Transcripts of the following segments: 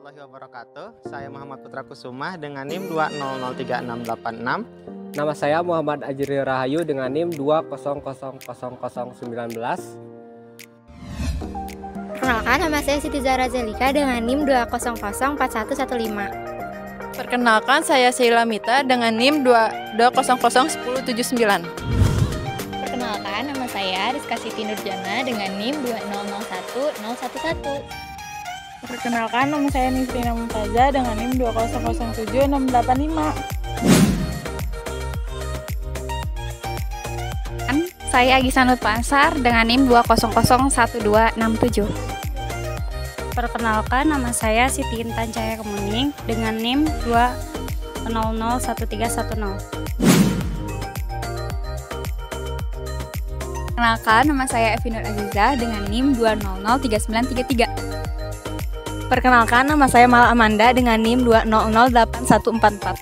warahmatullahi wabarakatuh. Saya Muhammad Putra Kusuma dengan NIM 2003686. Nama saya Muhammad Ajri Rahayu dengan NIM 2000019. Perkenalkan, nama saya Siti Zahra Zelika dengan NIM 2004115. Perkenalkan, saya Sheila Mita dengan NIM 2001079. Perkenalkan, nama saya Rizka Siti Nurjana dengan NIM 2001011. Perkenalkan, nama saya Nisrina Mumtaza dengan NIM 2007685. Saya Agisa Nutpansar dengan NIM 2001267. Perkenalkan, nama saya Siti Intan Cahaya Kemuning dengan NIM 2001310. Perkenalkan, nama saya Evi Nur Aziza dengan NIM 2003933. Perkenalkan, nama saya Mala Amanda dengan NIM 2008144.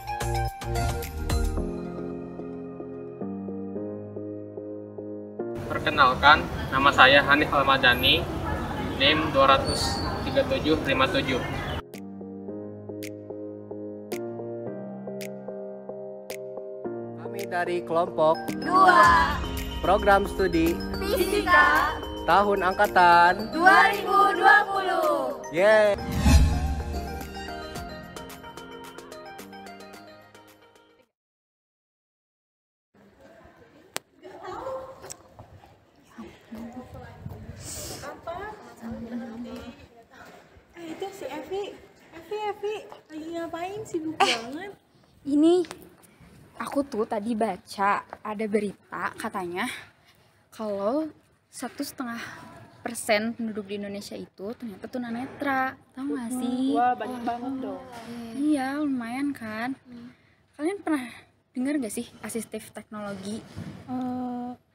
Perkenalkan, nama saya Hanif Almadani, NIM 23757. Kami dari kelompok 2 Program Studi Fisika tahun angkatan 2020. Yeay. Itu si Evi lagi ngapain, sibuk banget. Ini aku tuh tadi baca ada berita katanya kalau 1,5% penduduk di Indonesia itu ternyata tunanetra. Tahu gak sih? Wah, banyak banget dong. Iya, lumayan kan. Kalian pernah dengar gak sih asistif teknologi?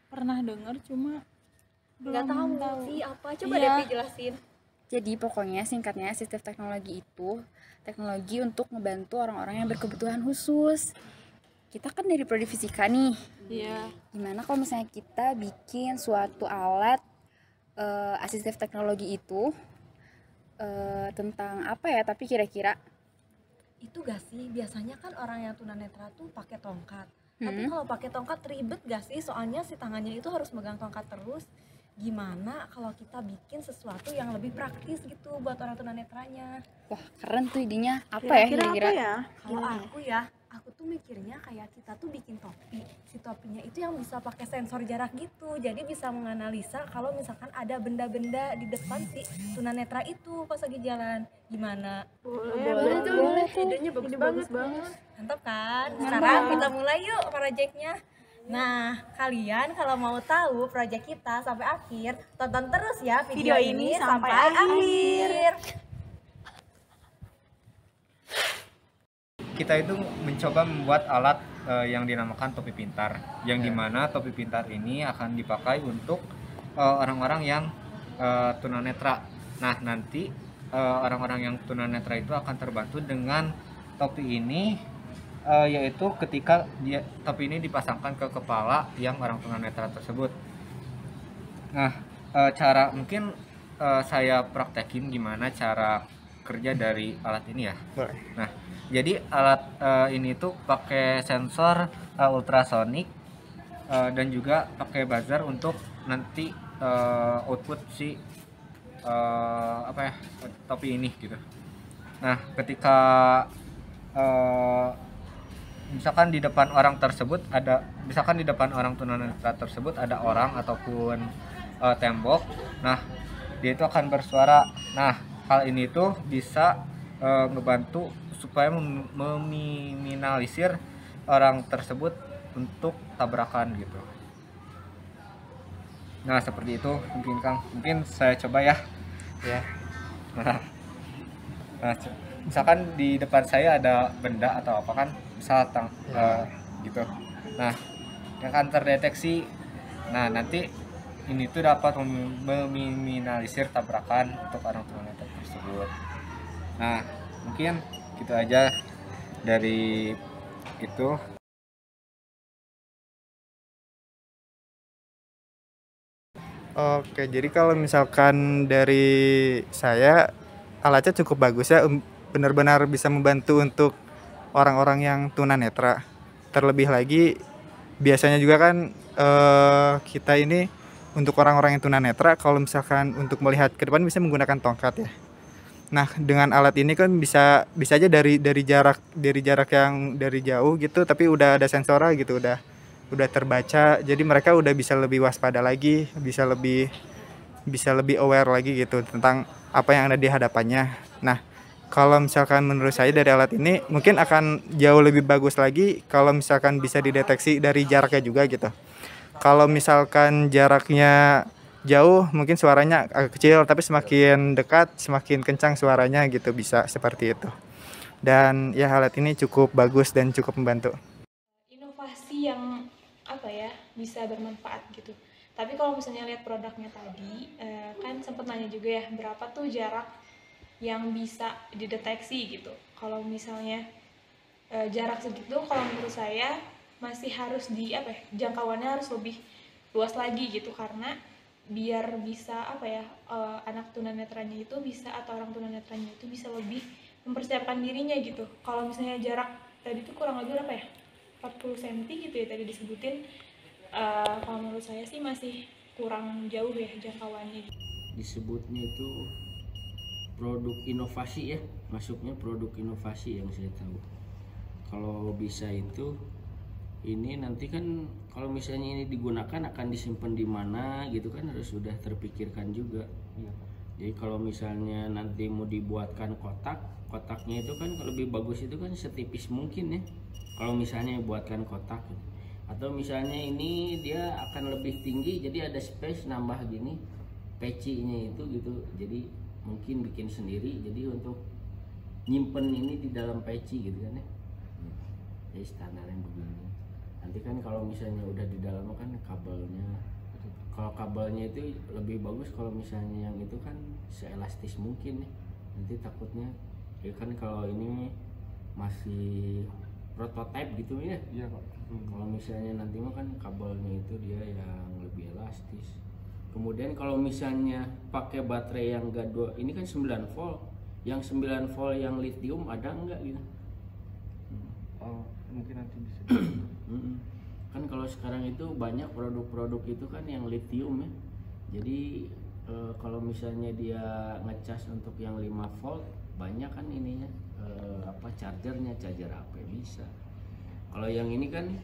Pernah dengar, cuma Nggak belum tahu sih apa, coba Iya. deh jelasin. Jadi pokoknya singkatnya asistif teknologi itu teknologi untuk ngebantu orang-orang yang berkebutuhan khusus. Kita kan dari prodi fisika nih. Iya. Gimana kalau misalnya kita bikin suatu alat asistif teknologi itu tentang apa ya, tapi kira-kira Itu gak sih, biasanya kan orang yang tunanetra tuh pakai tongkat. Tapi kalau pakai tongkat ribet gak sih? Soalnya si tangannya itu harus megang tongkat terus. Gimana kalau kita bikin sesuatu yang lebih praktis gitu buat orang tunanetranya? wah keren tuh idenya. Apa ya kira-kira? Kalau aku tuh mikirnya kayak kita tuh bikin topi. Si topinya itu yang bisa pakai sensor jarak gitu. Jadi bisa menganalisa kalau misalkan ada benda-benda di depan si tunanetra itu pas lagi jalan. Gimana? Boleh. Idenya bagus banget. Mantap kan? Sekarang kita mulai yuk proyeknya. Nah, kalian kalau mau tahu proyek kita sampai akhir, tonton terus ya video ini sampai akhir. Kita itu mencoba membuat alat yang dinamakan topi pintar, yang dimana topi pintar ini akan dipakai untuk orang-orang yang tunanetra. Nah, nanti orang-orang yang tunanetra itu akan terbantu dengan topi ini, yaitu ketika topi ini dipasangkan ke kepala yang orang tunanetra tersebut. Nah, mungkin saya praktekin gimana cara kerja dari alat ini ya. Boleh. Nah, jadi alat ini tuh pakai sensor ultrasonik dan juga pakai buzzer untuk nanti output si topi ini gitu. Nah, ketika misalkan di depan orang tunanetra tersebut ada orang ataupun tembok, nah dia itu akan bersuara. Nah, hal ini tuh bisa ngebantu supaya meminimalisir orang tersebut untuk tabrakan gitu. Nah, seperti itu mungkin Kang. Mungkin saya coba ya. Ya. Nah, misalkan di depan saya ada benda atau apa kan, misal gitu. Nah, yang akan terdeteksi. Nah, nanti ini tuh dapat meminimalisir tabrakan untuk orang tunanetra tersebut. Nah, mungkin gitu aja dari itu. Oke, jadi kalau misalkan dari saya alatnya cukup bagus ya benar-benar bisa membantu untuk orang-orang yang tunanetra. Terlebih lagi biasanya juga kan kita ini untuk orang-orang yang tunanetra kalau misalkan untuk melihat ke depan bisa menggunakan tongkat ya. Nah, dengan alat ini kan bisa aja dari jarak yang dari jauh gitu, tapi udah ada sensornya gitu, udah terbaca. Jadi mereka udah bisa lebih waspada lagi, bisa lebih aware lagi gitu tentang apa yang ada di hadapannya. Nah, kalau misalkan menurut saya dari alat ini mungkin akan jauh lebih bagus lagi kalau misalkan bisa dideteksi dari jaraknya juga gitu. Kalau misalkan jaraknya jauh mungkin suaranya agak kecil, tapi semakin dekat semakin kencang suaranya gitu, bisa seperti itu. Dan ya alat ini cukup bagus dan cukup membantu. Inovasi yang apa ya, bisa bermanfaat gitu. Tapi kalau misalnya lihat produknya tadi, kan sempat nanya juga ya, berapa tuh jarak yang bisa dideteksi gitu. Kalau misalnya jarak segitu, kalau menurut saya masih harus jangkauannya harus lebih luas lagi gitu, karena biar bisa anak tunanetranya itu bisa, atau orang tunanetranya itu bisa lebih mempersiapkan dirinya gitu. Kalau misalnya jarak tadi itu kurang lebih 40 cm gitu ya tadi disebutin. Kalau menurut saya sih masih kurang jauh ya jangkauannya. Disebutnya itu produk inovasi ya, masuknya produk inovasi yang saya tahu. Kalau bisa itu ini nanti kan kalau misalnya ini digunakan akan disimpan di mana gitu kan harus sudah terpikirkan juga. Jadi kalau misalnya nanti mau dibuatkan kotaknya itu kan lebih bagus itu kan setipis mungkin ya. Kalau misalnya buatkan kotak atau misalnya ini dia akan lebih tinggi jadi ada space nambah gini pecinya itu gitu. Jadi mungkin bikin sendiri jadi untuk nyimpen ini di dalam peci gitu kan ya. Jadi standarnya begini. Nanti kan kalau misalnya udah di dalam kan kabelnya, kalau kabelnya itu lebih bagus kalau misalnya yang itu kan seelastis mungkin nih. Nanti takutnya ya kan kalau ini masih prototipe gitu ya. Iya Pak. Kalau misalnya nanti mah kan kabelnya itu dia yang lebih elastis. Kemudian kalau misalnya pakai baterai yang enggak ini kan 9 volt. Yang 9 volt yang lithium ada enggak gitu? Oh, mungkin nanti bisa. Kan kalau sekarang itu banyak produk-produk itu kan yang lithium ya. Jadi kalau misalnya dia ngecas untuk yang 5 volt banyak kan ininya chargernya, charger apa bisa. Kalau yang ini kan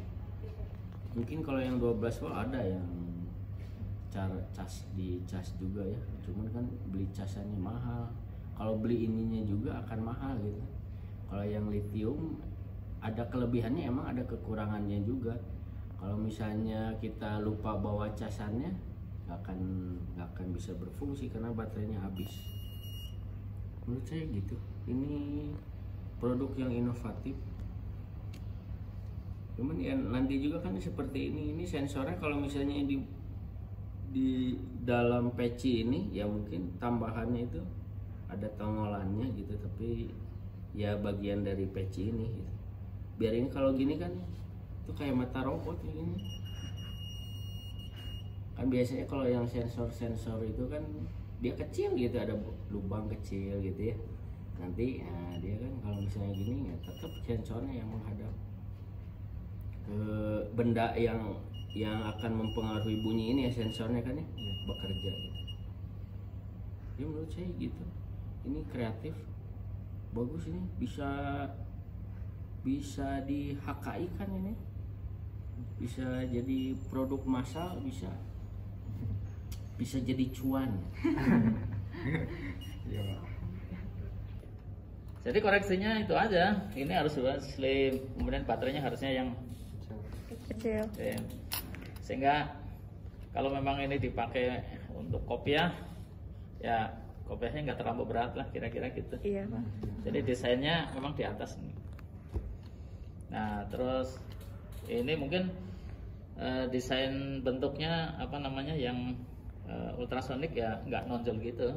mungkin kalau yang 12 volt ada yang cas juga ya. Cuman kan beli casannya mahal. Kalau beli ininya juga akan mahal gitu. Kalau yang lithium ada kelebihannya, emang ada kekurangannya juga. Kalau misalnya kita lupa bawa casannya nggak akan bisa berfungsi karena baterainya habis. Menurut saya gitu. Ini produk yang inovatif. Cuman ya nanti juga kan seperti ini sensornya kalau misalnya di dalam peci ini ya mungkin tambahannya itu ada tongolannya gitu, tapi ya bagian dari peci ini gitu. Biar ini kalau gini kan itu kayak mata robot ini. Kan biasanya kalau yang sensor itu kan dia kecil gitu, ada lubang kecil gitu ya. Nanti dia kan kalau misalnya gini ya tetap sensornya yang menghadap ke benda yang akan mempengaruhi bunyi ini ya, sensornya kan ya bekerja gitu. Ya menurut saya gitu. Ini kreatif, bagus ini, bisa di HKI kan ini, bisa jadi produk massal, bisa jadi cuan. Jadi koreksinya itu aja, ini harus slim, kemudian baterainya harusnya yang Kecil. Sehingga kalau memang ini dipakai untuk kopiah, ya kopiahnya nggak terlalu berat lah, kira-kira gitu. Iya Pak. Jadi desainnya memang di atas nih. Nah terus ini mungkin desain bentuknya apa namanya yang ultrasonik ya nggak nonjol gitu.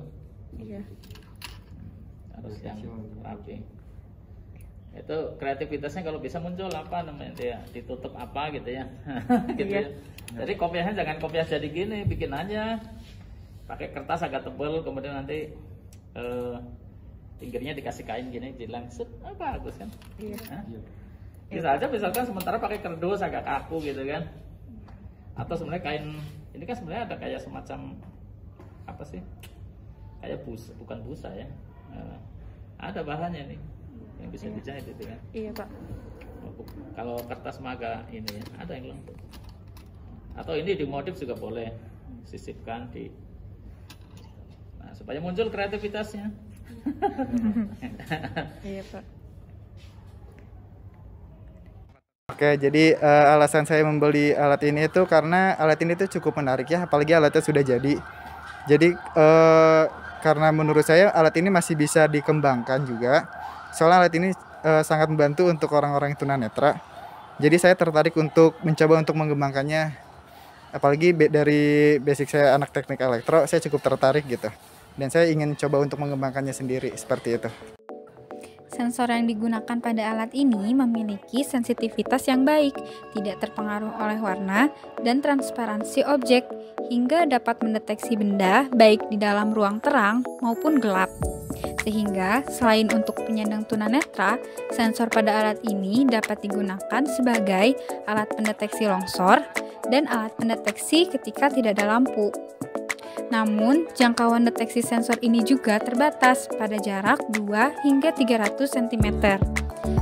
Iya. Harus yang rapi. Itu kreativitasnya kalau bisa muncul apa namanya dia ditutup apa gitu ya. Gitu ya. Jadi kopiahnya jangan kopiah jadi gini, bikin aja pakai kertas agak tebal, kemudian nanti pinggirnya dikasih kain gini, dilangsut, bagus kan? Iya. Hah? Bisa aja misalkan sementara pakai kerdus agak kaku gitu kan, atau sebenarnya kain ini kan sebenarnya ada kayak semacam apa sih, kayak busa, bukan busa ya, ada bahannya nih yang bisa dijahit itu kan. Iya Pak. Kalau kertas maga ini ya, ada yang lembut, atau ini dimodif juga boleh, sisipkan di, nah, supaya muncul kreativitasnya. Iya Pak. Oke, jadi alasan saya membeli alat ini itu karena alat ini tuh cukup menarik ya, apalagi alatnya sudah jadi. Jadi karena menurut saya alat ini masih bisa dikembangkan juga. Soalnya alat ini sangat membantu untuk orang-orang yang tunanetra. Jadi saya tertarik untuk mencoba untuk mengembangkannya. Apalagi dari basic saya anak teknik elektro, saya cukup tertarik gitu. Dan saya ingin coba untuk mengembangkannya sendiri seperti itu. Sensor yang digunakan pada alat ini memiliki sensitivitas yang baik, tidak terpengaruh oleh warna, dan transparansi objek, hingga dapat mendeteksi benda baik di dalam ruang terang maupun gelap. Sehingga, selain untuk penyandang tunanetra, sensor pada alat ini dapat digunakan sebagai alat pendeteksi longsor dan alat pendeteksi ketika tidak ada lampu. Namun, jangkauan deteksi sensor ini juga terbatas pada jarak 2 hingga 300 cm.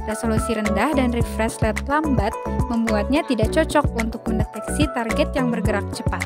Resolusi rendah dan refresh rate lambat membuatnya tidak cocok untuk mendeteksi target yang bergerak cepat.